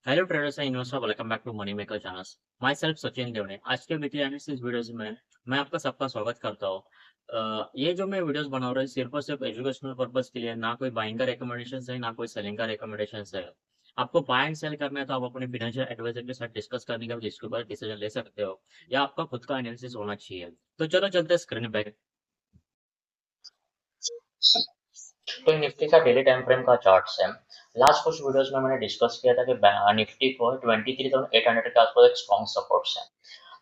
Hello traders and investor, welcome back to money maker channel. Myself Sachin देवने। आज के weekly analysis videos में मैं आपका सबका स्वागत करता हूँ। ये जो मैं वीडियोस बना रहा हूँ सिर्फ और सिर्फ एजुकेशनल पर्पस के लिए, ना कोई बाइंग का रिकमेंडेशन है ना कोई सेलिंग का रिकमेंडेशन है। आपको बाय एंड सेल करना है तो आप अपने फाइनेंशियल एडवाइजर के साथ डिस्कस करने के बाद इसके ऊपर डिसीजन ले सकते हो, या आपका खुद का एनालिसिस होना चाहिए। तो चलो चलते हैं स्क्रीन पे। तो निफ्टी का डेली टाइम फ्रेम का चार्ट्स है। लास्ट कुछ वीडियोस में मैंने डिस्कस किया था कि निफ्टी को 23,800 के आसपास एक स्ट्रॉन्ग सपोर्ट्स है।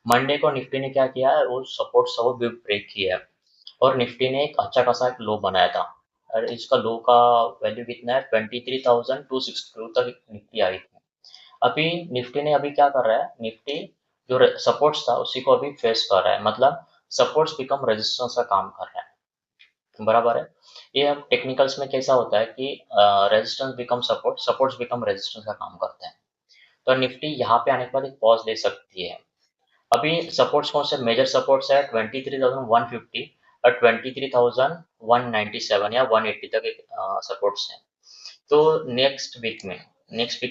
मंडे को निफ्टी ने क्या किया है, वो सपोर्ट सब ब्रेक किया है और निफ्टी ने एक अच्छा खासा एक लो बनाया था। और इसका लो का वैल्यू कितना है, 23,260 तक निफ्टी आई थी। अभी निफ्टी ने अभी क्या कर रहा है, निफ्टी जो सपोर्ट्स था उसी को अभी फेस कर रहा है, मतलब सपोर्ट्स बिकम रेजिस्टेंस का काम कर रहा है। बराबर है। ये अब टेक्निकल्स में कैसा होता है कि resistance become support, supports become resistance का काम करते हैं। तो निफ्टी यहाँ पे आने के बाद एक पॉज ले सकती है। अभी सपोर्ट्स कौन से मेजर सपोर्ट्स है, 23,150 और 23,197 या 180 तक एक सपोर्ट्स है। तो नेक्स्ट वीक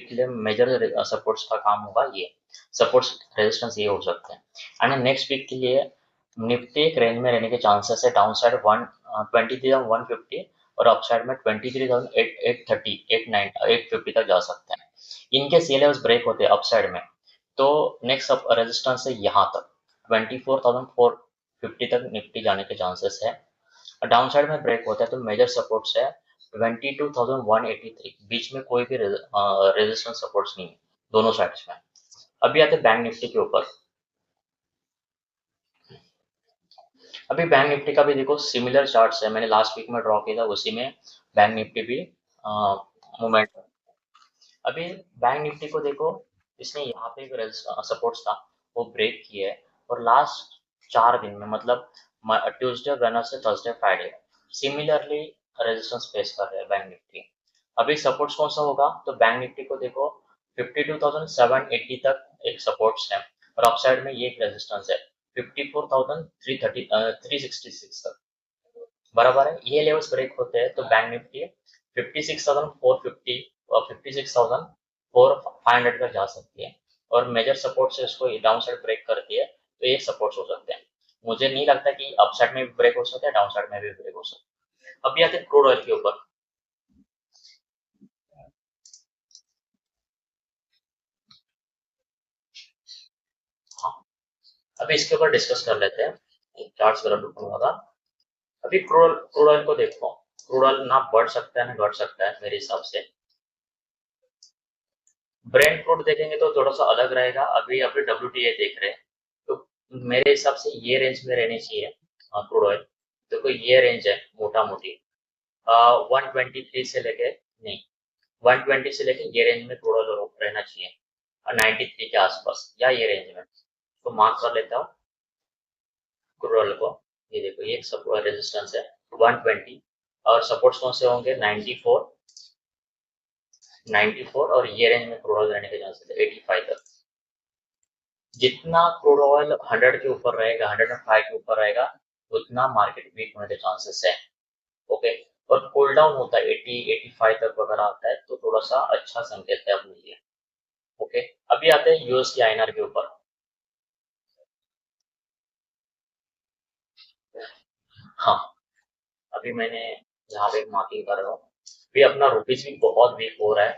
के लिए मेजर सपोर्ट्स का काम होगा ये, सपोर्ट्स रेजिस्टेंस ये हो सकते हैं। एंड नेक्स्ट वीक के लिए निफ्टी एक रेंज में रहने के चांसेस है, डाउन साइड 23,150 और अपसाइड में 23,830 850 तक जा सकते हैं। इनके सी लेवल्स ब्रेक होते हैं अपसाइड में, तो नेक्स्ट रेजिस्टेंस है यहाँ तक 24,450 तक निफ्टी जाने के चांसेस है। डाउन साइड में ब्रेक होता है तो मेजर सपोर्ट्स है 22,183, बीच में कोई भी रेजिस्टेंस सपोर्ट्स नहीं है दोनों साइड्स में। अभी आते हैं बैंक निफ्टी के ऊपर। अभी बैंक निफ्टी का भी देखो सिमिलर चार्ट्स है, मैंने लास्ट वीक में ड्रॉ किया था, उसी में बैंक निफ्टी भी मूवमेंट। अभी बैंक निफ्टी को देखो, इसने यहाँ पे एक सपोर्ट्स था, वो ब्रेक किया है और लास्ट 4 दिन में, मतलब Tuesday Wednesday Thursday Friday similarly resistance face कर रहे हैं बैंक निफ्टी। अभी सपोर्ट्स कौन सा होगा, तो बैंक निफ्टी को देखो 52,780 तक एक सपोर्ट्स है और अपसाइड में ये एक रेजिस्टेंस है 54,330 366 तक। बराबर है, ये लेवल्स ब्रेक होते हैं तो बैंक निफ्टी 56,450 और 56,500 तक जा सकती है। और मेजर सपोर्ट से इसको डाउन साइड ब्रेक करती है तो ये सपोर्ट्स हो सकते हैं। मुझे नहीं लगता कि अप साइड में भी ब्रेक हो सकता है, डाउन साइड में भी ब्रेक हो सकता है। अभी आते हैं क्रूड ऑयल के ऊपर। हाँ, अभी इसके ऊपर डिस्कस कर लेते हैं, चार्ट्स वगैरह ढूंढूंगा था। अभी क्रूड ऑयल को देखो, क्रूड ऑयल ना बढ़ सकता है ना घट सकता है मेरे हिसाब से। ब्रेंट क्रूड देखेंगे तो थोड़ा सा अलग रहेगा, अभी अभी WTI देख रहे हैं तो मेरे हिसाब से ये रेंज में रहनी चाहिए क्रूड ऑयल। देखो ये रेंज है मोटा मोटी 123 से लेके, नहीं, 120 से लेके ये रेंज में क्रूड ऑयल रहना चाहिए, 93 के आसपास या ये रेंज में। तो मार्क कर लेता हूँ क्रूड ऑयल को। ये देखो ये सब रेजिस्टेंस है 120 और सपोर्ट्स कौन से होंगे 94 और ये रेंज में क्रूड ऑयल रहने के चांसेस है 85 तक। जितना क्रूड ऑयल 100 के ऊपर रहेगा, 105 के ऊपर रहेगा, उतना मार्केट वीक होने के चांसेस है। ओके, और कूल डाउन होता है 80 85 तक वगैरह आता है तो थोड़ा सा अच्छा संकेत है अपने लिए। ओके, अभी आते हैं यूएस की आईएनआर के ऊपर। हाँ, अभी मैंने यहाँ पे मार्किंग कर रहा हूँ, अभी अपना रुपीज भी बहुत वीक हो रहा है।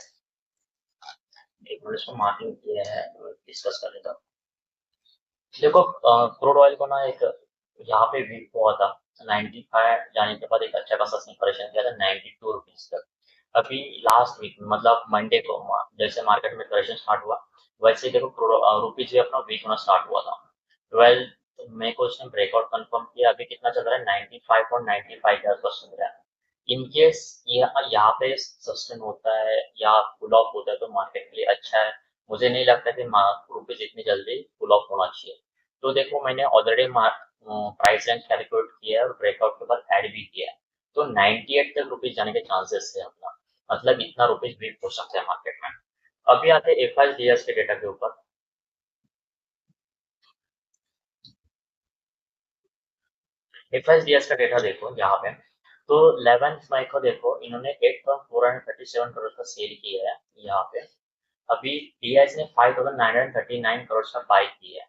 एक मिनट, इसको मार्किंग किया है, डिस्कस कर लेता हूँ। देखो क्रूड ऑयल को ना एक यहाँ पे वीक हुआ था 95 जाने के बाद एक अच्छा खासा सेपरेशन किया था 92 रुपीज तक। अभी लास्ट वीक मतलब मंडे को जैसे मार्केट में करेक्शन स्टार्ट हुआ, वैसे ही देखो रुपीज भी अपना वीक होना स्टार्ट हुआ था 12 मई को इसने ब्रेकआउट कंफर्म किया। अभी कितना चल रहा है 95 और 95 के आसपास चल रहा है। इन केस ये यहाँ पे सस्टेन होता है या पुल ऑफ होता है तो मार्केट के लिए अच्छा है। मुझे नहीं लगता कि रुपीज इतनी जल्दी पुल ऑफ होना चाहिए। तो देखो मैंने ऑलरेडी प्राइस रेंज कैलकुलेट किया है और ब्रेकआउट के बाद ऐड भी किया है, तो 98 तक रुपीज जाने के चांसेस है अपना, मतलब इतना रुपीज वीक हो सकते हैं मार्केट में। अभी आते हैं FIDS के डेटा के ऊपर। FIDS का डेटा देखो यहाँ पे, तो 11 मई को देखो इन्होंने 8,437 करोड़ का सेल किया है यहाँ पे। अभी डीआईएस ने 5,939 करोड़ का बाई की है,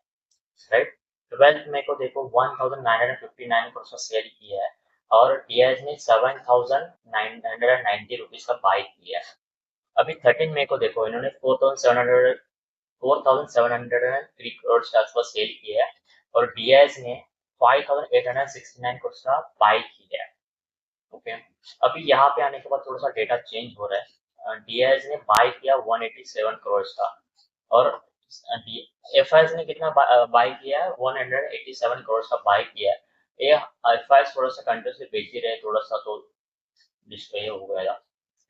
राइट। 12th में को देखो 1,959 करोड़ का सेल किया है और डीआईएस ने 7,990 रुपीज का बाई किया है। अभी 13 मई को देखो इन्होंने 4,703 करोड़ के आसपास सेल किया है और डीआईएस ने 5,869 करोड़ का बाई किया है। ओके, अभी यहाँ पे आने के बाद थोड़ा सा डेटा चेंज हो रहा है। डीआईएस ने बाई किया 187 करोड़ का और एफआईएस ने कितना बाई किया है, 187 करोड़ का बाई किया है। ये एफआईएस थोड़ा सा कंटिन्यूसली बेच ही रहे, थोड़ा सा तो डिस्प्ले हो गया।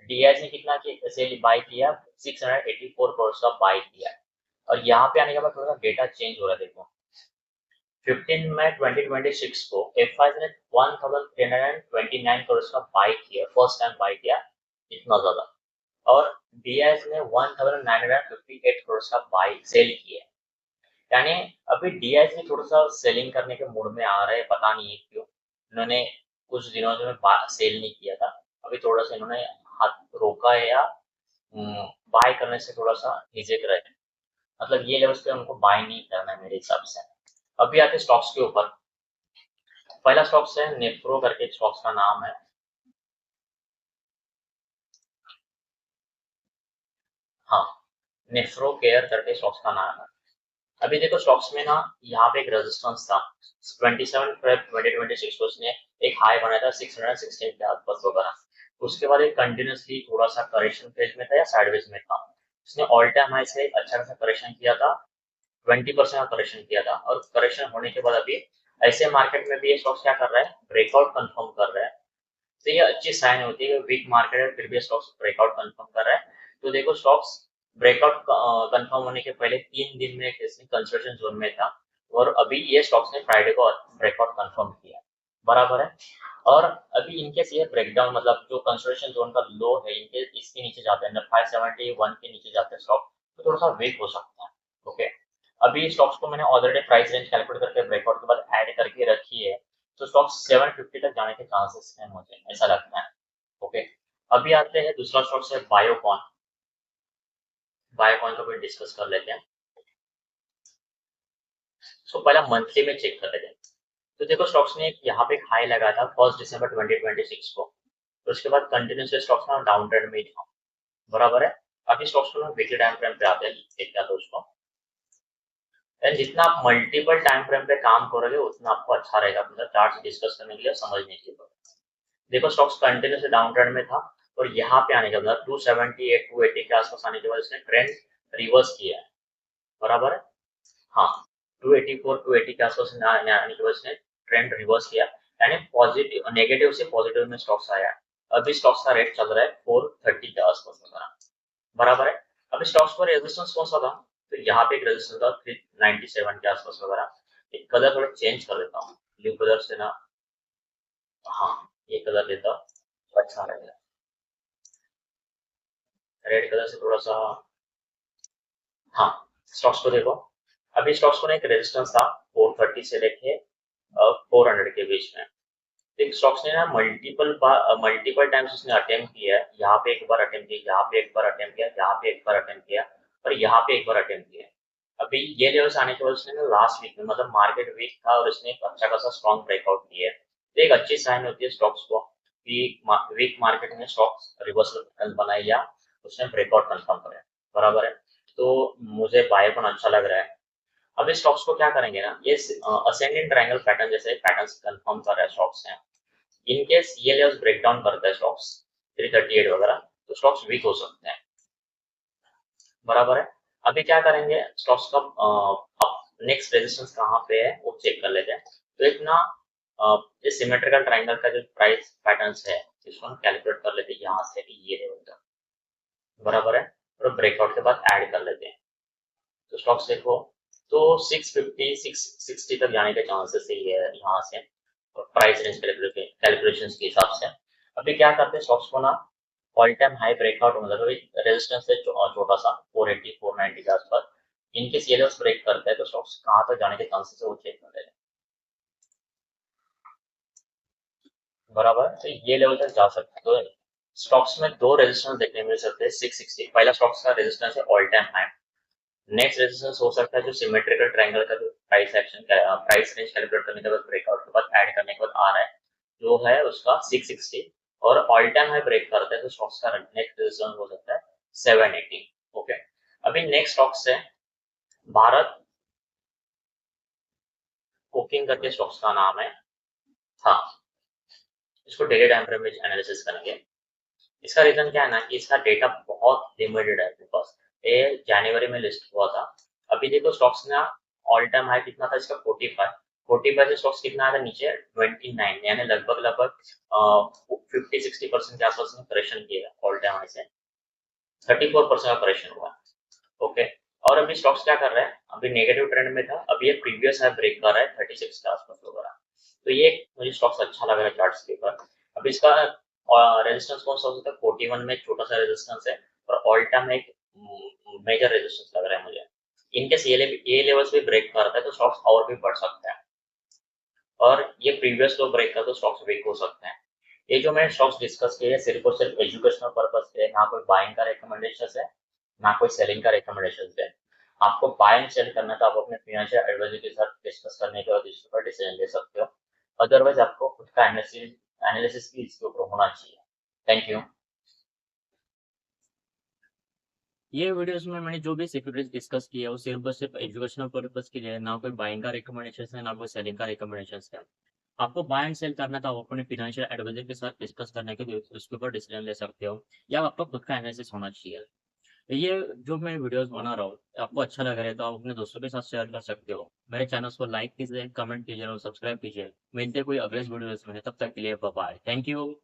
डीआईएस ने कितना सेल बाई किया, 684 करोड़ का बाई किया है और यहाँ पे आने के बाद थोड़ा सा डेटा चेंज हो रहा है। देखो 15 मई 2026 को एफआईएस ने 1329 करोड़ का बाई किया, फर्स्ट टाइम बाई किया इतना ज्यादा, और डीआईएस ने 1958 करोड़ का बाई सेल किया। यानी अभी डीआईएस ने थोड़ा सा सेलिंग करने के मूड में आ रहे हैं, पता नहीं है क्यों। इन्होंने कुछ दिनों में सेल नहीं किया था, अभी थोड़ा सा इन्होंने हाथ रोका है या बाय करने से थोड़ा सा हिचक रहे हैं। मतलब ये लेवल्स पे उनको बाय नहीं करना है मेरे हिसाब से। अभी आते स्टॉक्स के ऊपर। पहला स्टॉक्स है नेफ्रो करके, स्टॉक्स का नाम है। हाँ, नेफ्रो केयर करके स्टॉक्स का नाम है। अभी देखो स्टॉक्स में ना यहाँ पे एक रेजिस्टेंस था 27 फेब 2026 को, उसने एक हाई बनाया था 616 के आसपास वगैरह। उसके बाद एक कंटिन्यूसली थोड़ा सा करेक्शन फेज में था या साइडवेज में था। उसने ऑल टाइम हाई से अच्छा खासा करेक्शन किया था, 20% का करेक्शन किया था और करेक्शन होने के बाद अभी ऐसे मार्केट में भी ये स्टॉक्स क्या कर रहा है, ब्रेकआउट कंफर्म कर रहा है। तो ये अच्छी साइन होती है, वीक मार्केट है फिर भी स्टॉक्स ब्रेकआउट कंफर्म कर रहा है। तो देखो स्टॉक्स ब्रेकआउट कंफर्म होने के पहले 3 दिन में कंसल्टेशन जोन में था और अभी ये स्टॉक्स ने फ्राइडे को ब्रेकआउट कंफर्म किया, बराबर है। और अभी इनके ये ब्रेकडाउन मतलब जो कंसल्टेशन जोन का लो है इनके इसके नीचे जाते हैं, 571 के नीचे जाते हैं स्टॉक, तो थोड़ा सा वीक हो सकता है। ओके, अभी स्टॉक्स को मैंने ऑलरेडी प्राइस रेंज कैलकुलेट करके ब्रेकआउट के बाद ऐड करके रखी है, तो स्टॉक 750 तक जाने के चांसेस हैं, मुझे ऐसा लगता है। ओके, अभी आते हैं दूसरा स्टॉक है बायोकॉन। बायोकॉन को भी डिस्कस कर लेते हैं। सो पहला मंथली में चेक कर लेते हैं। तो देखो स्टॉक्स ने यहाँ पे एक हाई लगा था 1 दिसंबर 2026 को, तो उसके बाद कंटिन्यूसली स्टॉक्स ना डाउन ट्रेंड में ही था, बराबर है। अभी स्टॉक्स को वीकली टाइम फ्रेम पे आते हैं, देखते हैं दोस्तों। एंड जितना आप मल्टीपल टाइम फ्रेम पे काम करोगे उतना आपको अच्छा रहेगा, मतलब चार्ट डिस्कस करने के लिए, समझने के लिए। देखो स्टॉक्स कंटिन्यू से डाउन ट्रेंड में था और यहाँ पे आने के बाद 278 280 के आसपास आने के बाद इसने ट्रेंड रिवर्स किया है, बराबर है। हाँ, 284 280 के आसपास आने के बाद इसने ट्रेंड रिवर्स किया, यानी पॉजिटिव नेगेटिव से पॉजिटिव में स्टॉक्स आया है। अभी स्टॉक्स का रेट चल रहा है 430 के आसपास वगैरह, बराबर है। अभी स्टॉक्स पर रेजिस्टेंस कौन सा था, तो यहाँ पे एक रेजिस्टेंस था 397 के आसपास वगैरह। एक कलर थोड़ा चेंज कर देता हूँ, ब्लू कलर से ना, हाँ ये कलर लेता हूँ, तो अच्छा रहेगा। रेड कलर से थोड़ा सा, हाँ। स्टॉक्स को देखो, अभी स्टॉक्स को ना एक रेजिस्टेंस था 430 से लेके 400 के बीच में। एक स्टॉक्स ने ना मल्टीपल टाइम्स उसने अटेम्प्ट किया है, यहाँ पे एक बार अटेम्प्ट किया, यहाँ पे एक बार अटेम्प्ट किया, यहाँ पे एक बार अटेम्प्ट किया और यहाँ पे एक बार अटेम्प्ट किया। अभी ये लेवल्स आने के बाद उसने ना लास्ट वीक में, मतलब मार्केट वीक था और उसने एक अच्छा खासा स्ट्रॉन्ग ब्रेकआउट किया है, तो एक अच्छी साइन होती है स्टॉक्स को कि वीक मार्केट में स्टॉक्स रिवर्सल पैटर्न बनाए या उसने ब्रेकआउट कंफर्म करे, बराबर है। तो मुझे बाय पण अच्छा लग रहा है। अभी स्टॉक्स को क्या करेंगे ना, ये असेंडिंग ट्रायंगल पैटर्न जैसे पैटर्न्स कंफर्म कर रहे हैं स्टॉक्स हैं, इन केस ये लेवल्स ब्रेक डाउन करता है स्टॉक्स 338 वगैरह, तो स्टॉक्स वीक हो सकते हैं, बराबर है। अभी क्या करेंगे स्टॉक्स का अब नेक्स्ट रेजिस्टेंस कहाँ पे है वो चेक कर लेते हैं। तो एक ना ये सिमेट्रिकल ट्रायंगल का जो प्राइस पैटर्न्स है इसको हम कैलकुलेट कर लेते हैं यहाँ से कि ये लेवल तक, बराबर है। और ब्रेकआउट के बाद ऐड कर लेते हैं, तो स्टॉक्स देखो तो 650 660 तक जाने के चांसेस है ये यहाँ से, प्राइस रेंज कैलकुलेशन के हिसाब से। अभी क्या करते हैं स्टॉक्स को ना ऑल टाइम हाई ब्रेकआउट, मतलब रेजिस्टेंस है छोटा सा 480 490 के आसपास, इनके ये लेवल्स ब्रेक करते हैं तो स्टॉक्स कहाँ तक जाने के चांसेस है वो चेक कर लेते हैं, बराबर। तो ये लेवल तक जा सकते हैं, तो स्टॉक्स में दो रेजिस्टेंस देखने मिल सकते हैं 660। पहला स्टॉक्स का रेजिस्टेंस है all time high. Next resistance हो सकता है जो सिमेट्रिकल ट्रायंगल का जो price action price range calculate करने के बाद ब्रेकआउट के बाद ऐड करने के बाद आ रहा है, जो है उसका 660। और ऑल टाइम हाई ब्रेक करता है तो स्टॉक्स का नेक्स्ट रेजिस्टेंस हो सकता है 780। ओके, अभी नेक्स्ट स्टॉक्स है भारत कुकिंग करके स्टॉक्स का नाम है। हाँ, इसको डेली टाइम फ्रेम में एनालिसिस करेंगे। इसका रीजन क्या है ना कि इसका डेटा बहुत लिमिटेड है बिकॉज ये जनवरी में लिस्ट हुआ था। अभी देखो स्टॉक्स ना ऑल टाइम हाई कितना था इसका 45 से स्टॉक्स कितना आया था नीचे 29, यानी लगभग लगभग 50-60% के आसपास में करेक्शन किया ऑल टाइम हाई से 34% का करेक्शन हुआ। ओके, और अभी स्टॉक्स क्या कर रहा है, अभी नेगेटिव ट्रेंड में था, अभी ये प्रीवियस हाई ब्रेक कर रहा है 36 के आसपास हो रहा है। तो ये मुझे स्टॉक्स अच्छा लग रहा है चार्ट्स के ऊपर। अभी इसका रेजिस्टेंस कौन सा हो सकता है, 41 में एक छोटा सा रेजिस्टेंस है और ऑल टाइम एक मेजर रेजिस्टेंस लग रहा है मुझे। इनकेस ये लेवल्स भी ब्रेक करता है तो स्टॉक्स और भी बढ़ सकता है, और ये प्रीवियस लो ब्रेक का तो स्टॉक्स वीक हो सकते हैं। ये जो मैंने स्टॉक्स डिस्कस किए सिर्फ और सिर्फ एजुकेशनल पर्पस के लिए, ना कोई बाइंग का रिकमेंडेशन है ना कोई सेलिंग का रिकमेंडेशन है। आपको बाय एंड सेल करना तो आप अपने फाइनेंशियल एडवाइजर के साथ डिस्कस करने के बाद इसके ऊपर डिसीजन ले सकते हो। अदरवाइज आपको खुद का एनालिसिस भी इसके ऊपर होना चाहिए। Thank you. ये वीडियोस में मैंने जो भी सिक्योरिटीज डिस्कस की है वो सिर्फ और सिर्फ एजुकेशनल पर्पज के लिए है, ना कोई बाइंग का रिकमेंडेशन है ना कोई सेलिंग का रिकमेंडेशन है। आपको बाय एंड सेल करना था, आप अपने फाइनेंशियल एडवाइजर के साथ डिस्कस करने के लिए उसके ऊपर डिसीजन ले सकते हो, या आपका खुद का एनालिसिस होना चाहिए। ये जो मैं वीडियोस बना रहा हूँ आपको अच्छा लग रहा है तो आप अपने दोस्तों के साथ शेयर कर सकते हो। मेरे चैनल को लाइक कीजिए, कमेंट कीजिए और सब्सक्राइब कीजिए। मिलते हैं कोई अगले वीडियोस में, तब तक के लिए बाय बाय। Thank you.